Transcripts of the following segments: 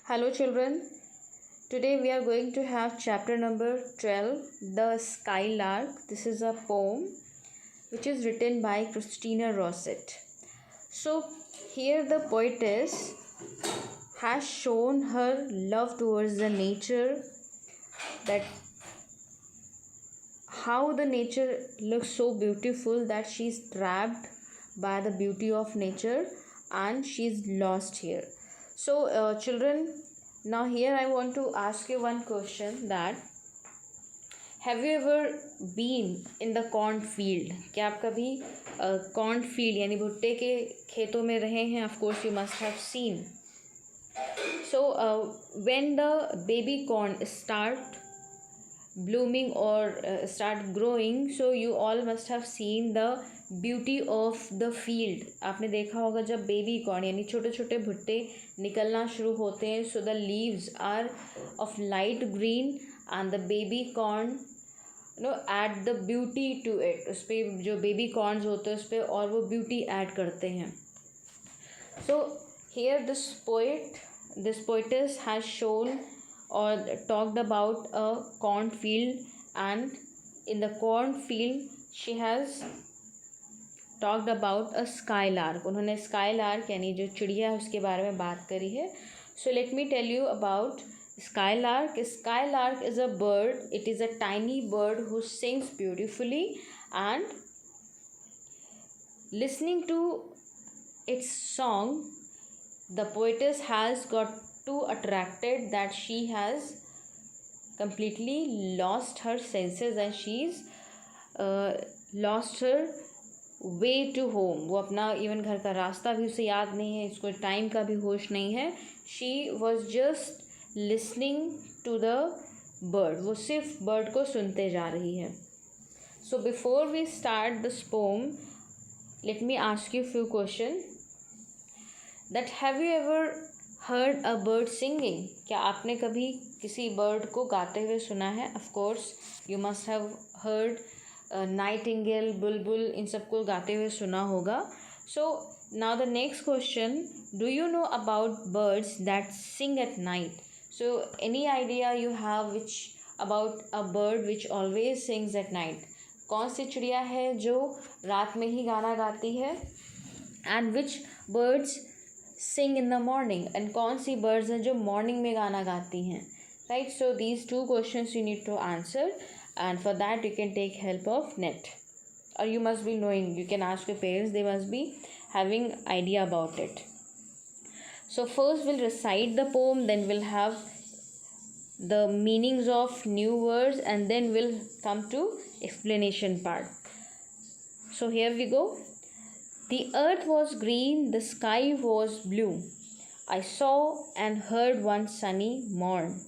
Hello, children. Today we are going to have chapter number 12, The Skylark. This is a poem which is written by Christina Rossetti. So, here the poetess has shown her love towards the nature, that how the nature looks so beautiful that she's trapped by the beauty of nature and she's lost here. So, children, now here I want to ask you one question, that have you ever been in the corn field? क्या आप कभी corn field यानी भुट्टे के खेतों में रहे हैं? Of course you must have seen. So when the baby corn start blooming or start growing, so you all must have seen the beauty of the field. आपने देखा होगा जब बेबी कॉर्न यानी छोटे छोटे भुट्टे निकलना शुरू होते हैं, so the leaves are of light green and the baby corn add the beauty to it. उस पर जो बेबी कॉर्न्स होते हैं उस पर और वो ब्यूटी ऐड करते हैं. So here this poetess has shown or talked about a cornfield, and in the cornfield she has talked about a skylark. उन्होंने skylark यानी जो चिड़िया है उसके बारे में बात करी है. So let me tell you about skylark. Skylark is a bird. It is a tiny bird who sings beautifully, and listening to its song, the poetess has got too attracted that she has completely lost her senses and she's lost her way to home. वो अपना even घर का रास्ता भी उसे याद नहीं है, इसको टाइम का भी होश नहीं है. She was just listening to the bird. वो सिर्फ बर्ड को सुनते जा रही है. So before we start this poem, let me ask you a few questions. That have you ever heard a bird singing? क्या आपने कभी किसी बर्ड को गाते हुए सुना है? Of course you must have heard Nightingale, बुलबुल, इन सबको गाते हुए सुना होगा. So now the next question, do you know about birds that sing at night? So any idea you have about a bird which always sings at night? कौन सी चिड़िया है जो रात में ही गाना गाती है? And which birds sing in the morning? And कौन सी birds हैं जो morning में गाना गाती हैं? Right, so these two questions you need to answer, and for that you can take help of net, or you must be knowing. You can ask your parents, they must be having idea about it. So first we'll recite the poem, then we'll have the meanings of new words, and then we'll come to explanation part. So here we go. The earth was green, the sky was blue. I saw and heard one sunny morn.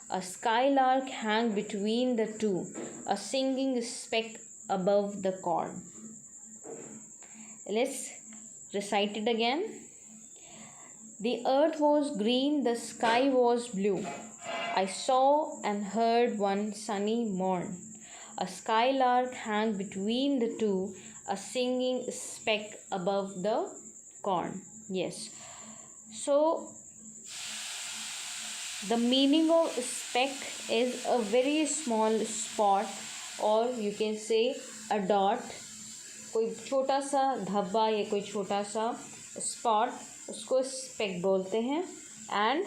A skylark hung between the two, a singing speck above the corn. Let's recite it again. The earth was green, the sky was blue. I saw and heard one sunny morn. A skylark hung between the two, a singing speck above the corn. Yes. So the meaning of speck is a very small spot, or you can say a dot. कोई छोटा सा धब्बा या कोई छोटा सा spot, उसको speck बोलते हैं. And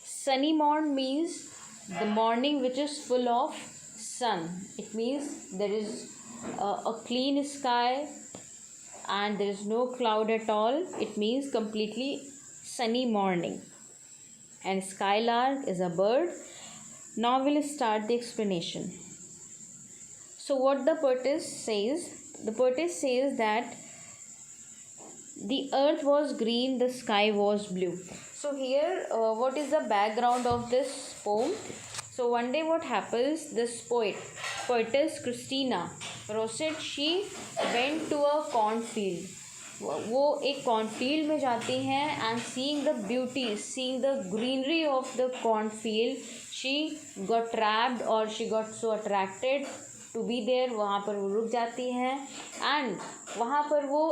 sunny morn means the morning which is full of sun. It means there is a clean sky and there is no cloud at all. It means completely sunny morning. And skylark is a bird. Now we'll start the explanation. So what the poetess says that the earth was green, the sky was blue. So here what is the background of this poem? So one day what happens, this poetess Christina Rossetti, she went to a cornfield. वो एक cornfield में जाती हैं, and seeing the beauty, seeing the greenery of the cornfield, she got trapped और she got so attracted to be there, वहाँ पर वो रुक जाती हैं एंड वहाँ पर वो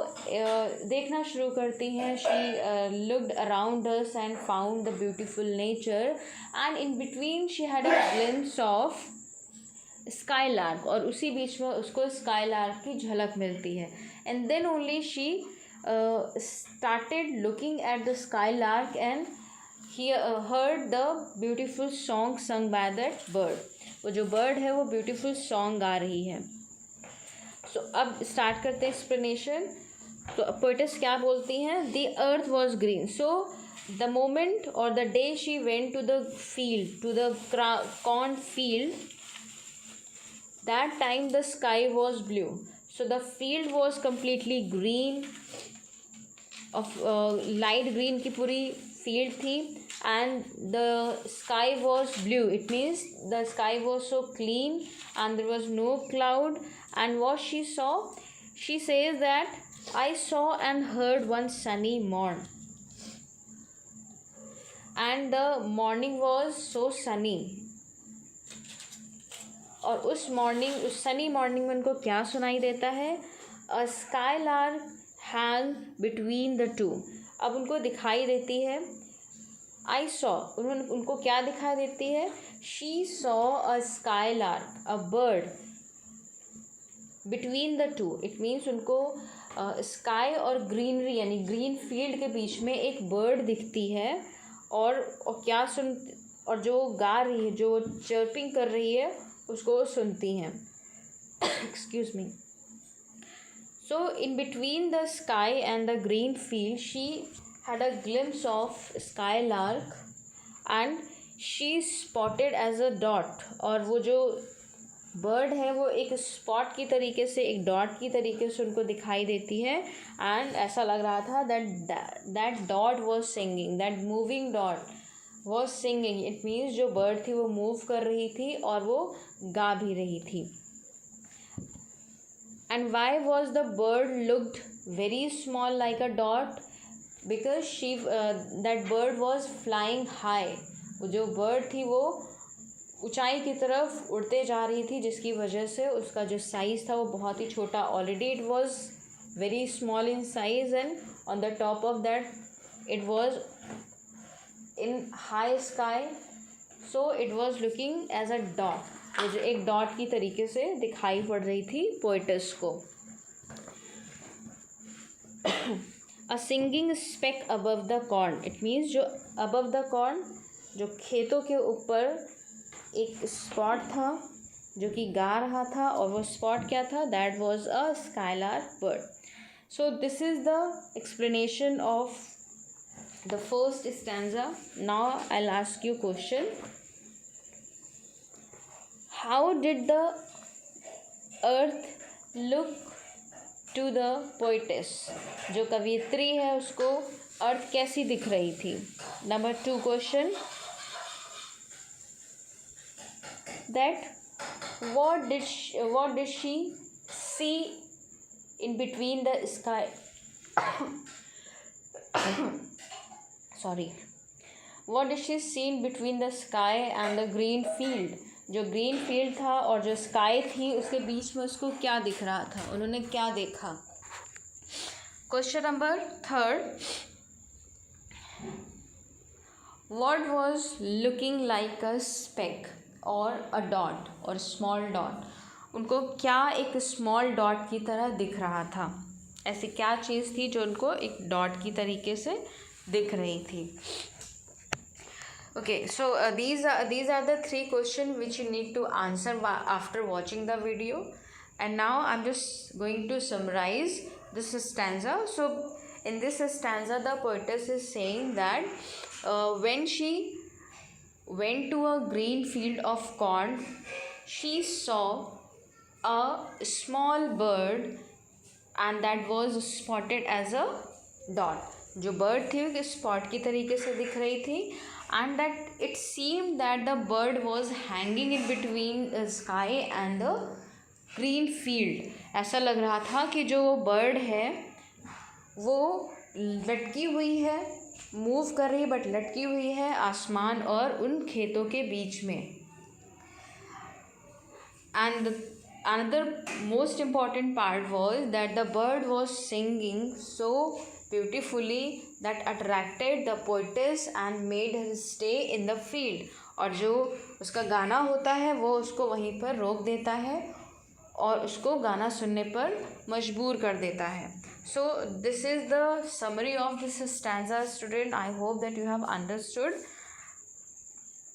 देखना शुरू करती हैं. She looked around hers and found the beautiful nature and in between she had a glimpse of skylark, और उसी बीच में उसको स्काईलार्क की झलक मिलती है. And then only she started looking at the skylark and he heard the beautiful song sung by that bird. वो जो bird है वो beautiful song गा रही है. So अब start करते हैं explanation. तो poetess क्या बोलती हैं? The earth was green. So the moment or the day she went to the field, to the corn field, that time the sky was blue. So the field was completely green, of light green की पूरी field थी, and the sky was blue. It means the sky was so clean and there was no cloud. And what she saw, she says that I saw and heard one sunny morn, and the morning was so sunny. और उस sunny morning में उनको क्या सुनाई देता है? अ skylark hang between the two. अब उनको दिखाई देती है आई सॉ, उनको क्या दिखाई देती है? She saw a skylark, a bird between the two. It means उनको स्काई और ग्रीनरी यानी ग्रीन फील्ड के बीच में एक बर्ड दिखती है, और क्या और जो गा रही है, जो चर्पिंग कर रही है, उसको सुनती हैं. Excuse me. So in between the sky and the green field, she had a glimpse of skylark and she spotted as a dot. और वो जो बर्ड है वो एक स्पॉट की तरीके से, एक डॉट की तरीके से उनको दिखाई देती है. एंड ऐसा लग रहा था that dot was singing, that moving dot was singing. It means जो बर्ड थी वो मूव कर रही थी और वो गा भी रही थी. And why was the bird looked very small like a dot? Because that bird was flying high. वो जो bird थी वो ऊंचाई की तरफ उड़ते जा रही थी, जिसकी वजह से उसका जो साइज़ था वो बहुत ही छोटा. Already it was very small in size, and on the top of that it was in high sky, so it was looking as a dot. वो जो एक डॉट की तरीके से दिखाई पड़ रही थी पोएटस को. A singing speck above the corn. It means जो अबव द कॉर्न, जो खेतों के ऊपर एक स्पॉट था जो कि गा रहा था, और वो स्पॉट क्या था? That was a skylark bird. So this is the explanation of the first stanza. Now I will ask you question. How did the earth look to the poetess? जो कवियत्री है उसको अर्थ कैसी दिख रही थी? Number 2 question, that what did she see in between the sky sorry what did she see in between the sky and the green field? जो green field था और जो स्काई थी उसके बीच में उसको क्या दिख रहा था? उन्होंने क्या देखा? Question number 3, what was looking like a speck और अ डॉट और स्मॉल डॉट? उनको क्या एक स्मॉल डॉट की तरह दिख रहा था? ऐसी क्या चीज़ थी जो उनको एक डॉट की तरीके से दिख रही थी? Okay, so these are the 3 questions which you need to answer after watching the video. And now I'm just going to summarize this stanza. So in this stanza the poetess is saying that when she went to a green field of corn, she saw a small bird and that was spotted as a dot. जो bird थी वो spot की तरीके से दिख रही थी, and that it seemed that the bird was hanging in between the sky and the green field. ऐसा लग रहा था कि जो वो बर्ड है वो लटकी हुई है, मूव कर रही है बट लटकी हुई है आसमान और उन खेतों के बीच में. another most important part was that the bird was singing so beautifully that attracted the poetess and made her stay in the field. और जो उसका गाना होता है वो उसको वहीं पर रोक देता है और उसको गाना सुनने पर मजबूर कर देता है. So this is the summary of this stanza, student. I hope that you have understood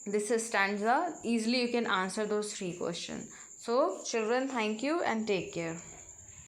this stanza. Easily you can answer those 3 questions. So children, thank you and take care.